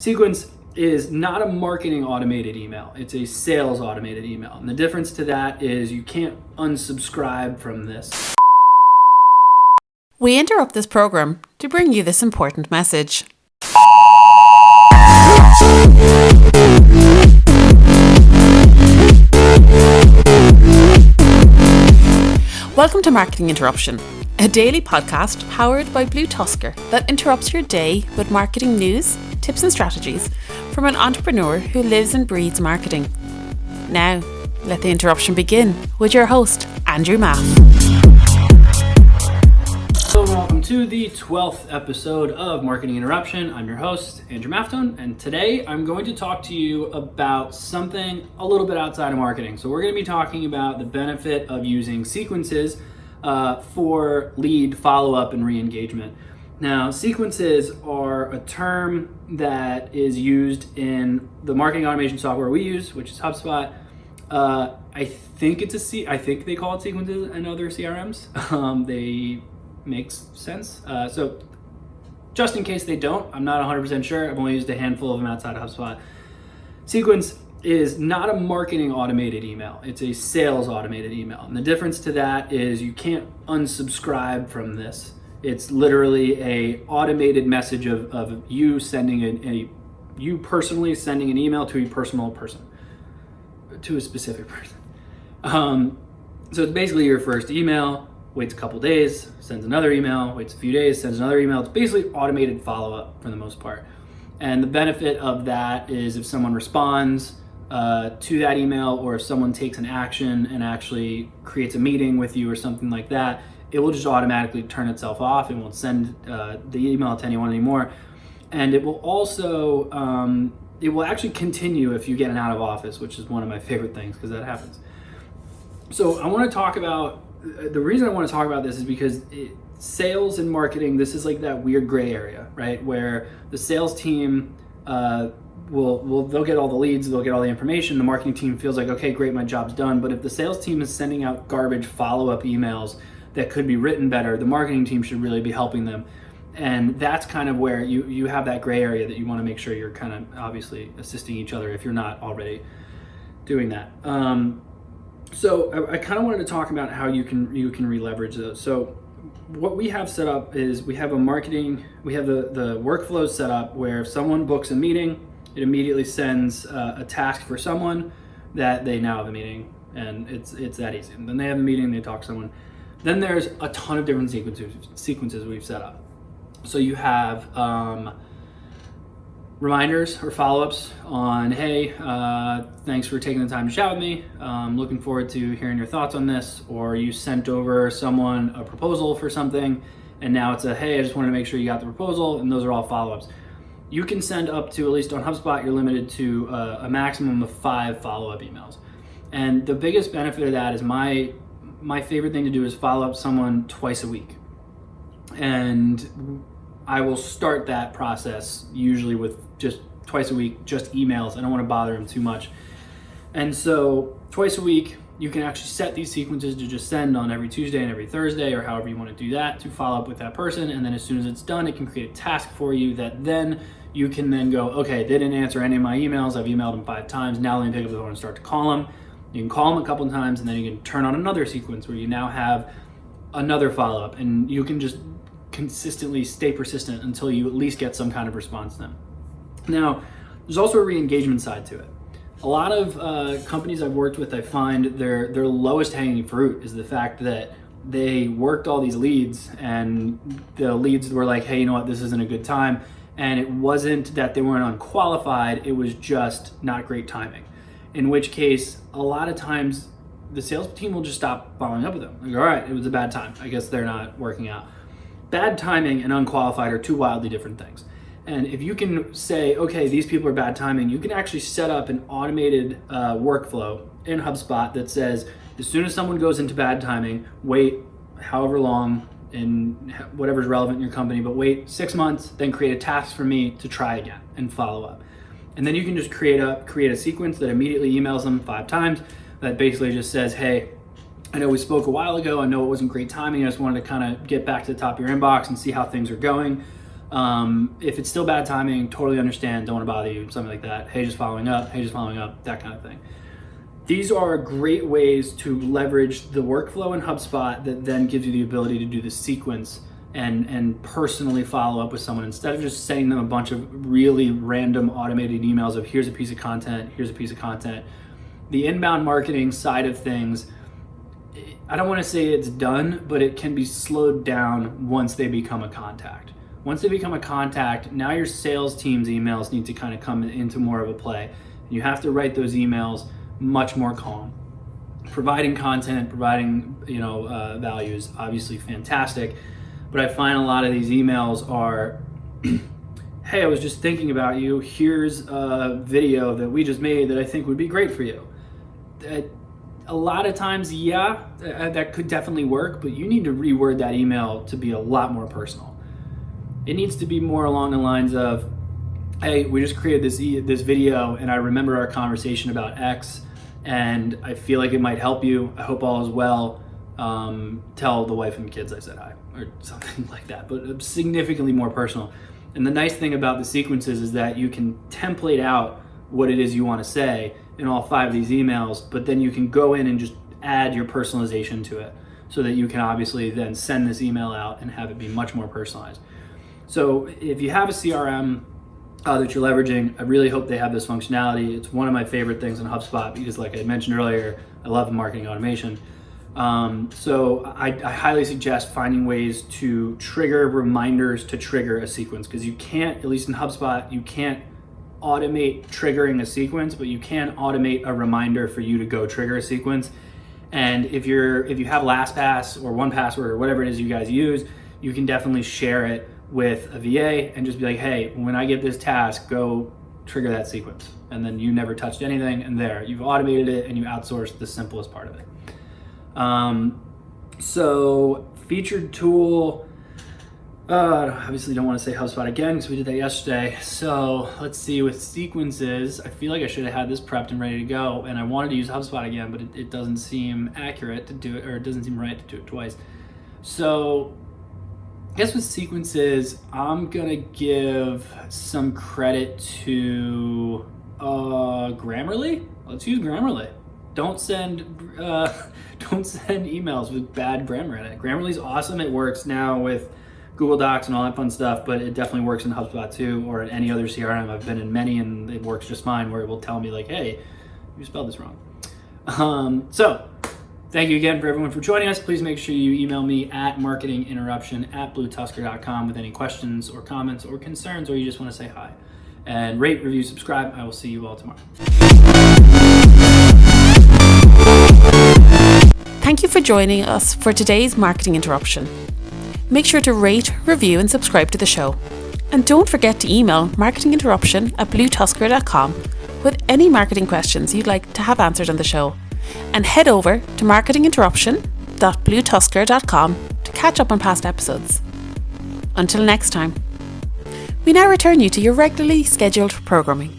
Sequence is not a marketing automated email. It's a sales automated email. And the difference to that is you can't unsubscribe from this. We interrupt this program to bring you this important message. Welcome to Marketing Interruption, a daily podcast powered by BlueTuskr that interrupts your day with marketing news, tips and strategies from an entrepreneur who lives and breathes marketing. Now, let the interruption begin with your host, Andrew Maff. Hello and welcome to the 12th episode of Marketing Interruption. I'm your host, Andrew Maftone, and today I'm going to talk to you about something a little bit outside of marketing. So we're going to be talking about the benefit of using sequences for lead follow-up and re-engagement. Now, sequences are a term that is used in the marketing automation software we use, which is HubSpot. I think they call it sequences in other CRMs. They makes sense. So just in case they don't, I'm not 100% sure. I've only used a handful of them outside of HubSpot. Sequence is not a marketing automated email. It's a sales automated email. And the difference to that is you can't unsubscribe from this. It's literally a automated message of you sending you personally sending an email to a personal person, to a specific person. So it's basically your first email, waits a couple days, sends another email, waits a few days, sends another email. It's basically automated follow-up for the most part. And the benefit of that is if someone responds to that email, or if someone takes an action and actually creates a meeting with you or something like that, it will just automatically turn itself off and won't send the email to anyone anymore. And it will also, it will actually continue if you get an out of office, which is one of my favorite things because that happens. So I want to talk about, the reason I want to talk about this is because sales and marketing, this is like that weird gray area, right? Where the sales team they'll get all the leads, they'll get all the information. The marketing team feels like, okay, great, my job's done. But if the sales team is sending out garbage follow-up emails that could be written better, the marketing team should really be helping them. And that's kind of where you have that gray area that you want to make sure you're kind of obviously assisting each other if you're not already doing that. So I kind of wanted to talk about how you can re-leverage those. So what we have set up is we have the workflows set up where if someone books a meeting, it immediately sends a task for someone that they now have a meeting, and it's that easy. And then they have a meeting, they talk to someone. Then there's a ton of different sequences we've set up. So you have reminders or follow-ups on, hey, thanks for taking the time to chat with me. Looking forward to hearing your thoughts on this. Or you sent over someone a proposal for something, and now it's a, hey, I just wanted to make sure you got the proposal, and those are all follow-ups. You can send up to, at least on HubSpot, you're limited to a maximum of 5 follow-up emails. And the biggest benefit of that is my favorite thing to do is follow up someone twice a week. And I will start that process usually with just twice a week, just emails. I don't want to bother them too much. And so twice a week, you can actually set these sequences to just send on every Tuesday and every Thursday, or however you want to do that, to follow up with that person. And then as soon as it's done, it can create a task for you that then you can then go, okay, they didn't answer any of my emails. I've emailed them 5 times. Now let me pick up the phone and start to call them. You can call them a couple of times, and then you can turn on another sequence where you now have another follow-up, and you can just consistently stay persistent until you at least get some kind of response to them. Now, there's also a re-engagement side to it. A lot of companies I've worked with, I find their lowest hanging fruit is the fact that they worked all these leads, and the leads were like, hey, you know what, this isn't a good time. And it wasn't that they weren't unqualified, it was just not great timing. In which case, a lot of times the sales team will just stop following up with them. Like, all right, it was a bad time. I guess they're not working out. Bad timing and unqualified are two wildly different things. And if you can say, okay, these people are bad timing, you can actually set up an automated workflow in HubSpot that says, as soon as someone goes into bad timing, wait however long in whatever's relevant in your company, but wait 6 months, then create a task for me to try again and follow up. And then you can just create a sequence that immediately emails them 5 times that basically just says, hey, I know we spoke a while ago. I know it wasn't great timing. I just wanted to kind of get back to the top of your inbox and see how things are going. If it's still bad timing, totally understand, don't want to bother you, something like that. Hey, just following up, that kind of thing. These are great ways to leverage the workflow in HubSpot that then gives you the ability to do the sequence and personally follow up with someone instead of just sending them a bunch of really random automated emails of here's a piece of content, here's a piece of content. The inbound marketing side of things, I don't want to say it's done, but it can be slowed down once they become a contact. Once they become a contact, now your sales team's emails need to kind of come into more of a play. You have to write those emails much more calm. Providing content, providing value is obviously fantastic, but I find a lot of these emails are, hey, I was just thinking about you. Here's a video that we just made that I think would be great for you. A lot of times, that could definitely work, but you need to reword that email to be a lot more personal. It needs to be more along the lines of, hey, we just created this video and I remember our conversation about X and I feel like it might help you. I hope all is well. Tell the wife and kids I said hi, or something like that, but significantly more personal. And the nice thing about the sequences is that you can template out what it is you want to say in all 5 of these emails, but then you can go in and just add your personalization to it so that you can obviously then send this email out and have it be much more personalized. So if you have a CRM that you're leveraging, I really hope they have this functionality. It's one of my favorite things in HubSpot because, like I mentioned earlier, I love marketing automation. So I highly suggest finding ways to trigger reminders to trigger a sequence, because you can't, at least in HubSpot, you can't automate triggering a sequence, but you can automate a reminder for you to go trigger a sequence. And if you have LastPass or 1Password or whatever it is you guys use, you can definitely share it with a VA and just be like, hey, when I get this task, go trigger that sequence. And then you never touched anything, and there, you've automated it and you outsourced the simplest part of it. So featured tool, obviously don't want to say HubSpot again because we did that yesterday. So let's see, with sequences, I feel like I should have had this prepped and ready to go, and I wanted to use HubSpot again, but it doesn't seem accurate to do it, or it doesn't seem right to do it twice. So I guess with sequences, I'm gonna give some credit to Grammarly. Let's use Grammarly. Don't send emails with bad grammar in it. Grammarly's awesome. It works now with Google Docs and all that fun stuff, but it definitely works in HubSpot too, or in any other CRM. I've been in many and it works just fine, where it will tell me like, hey, you spelled this wrong. So thank you again for everyone for joining us. Please make sure you email me at marketinginterruption@BlueTuskr.com with any questions or comments or concerns, or you just want to say hi. And rate, review, subscribe. I will see you all tomorrow. Thank you for joining us for today's Marketing Interruption. Make sure to rate, review and subscribe to the show. And don't forget to email marketinginterruption@BlueTuskr.com with any marketing questions you'd like to have answered on the show. And head over to marketinginterruption.bluetuskr.com to catch up on past episodes. Until next time, we now return you to your regularly scheduled programming.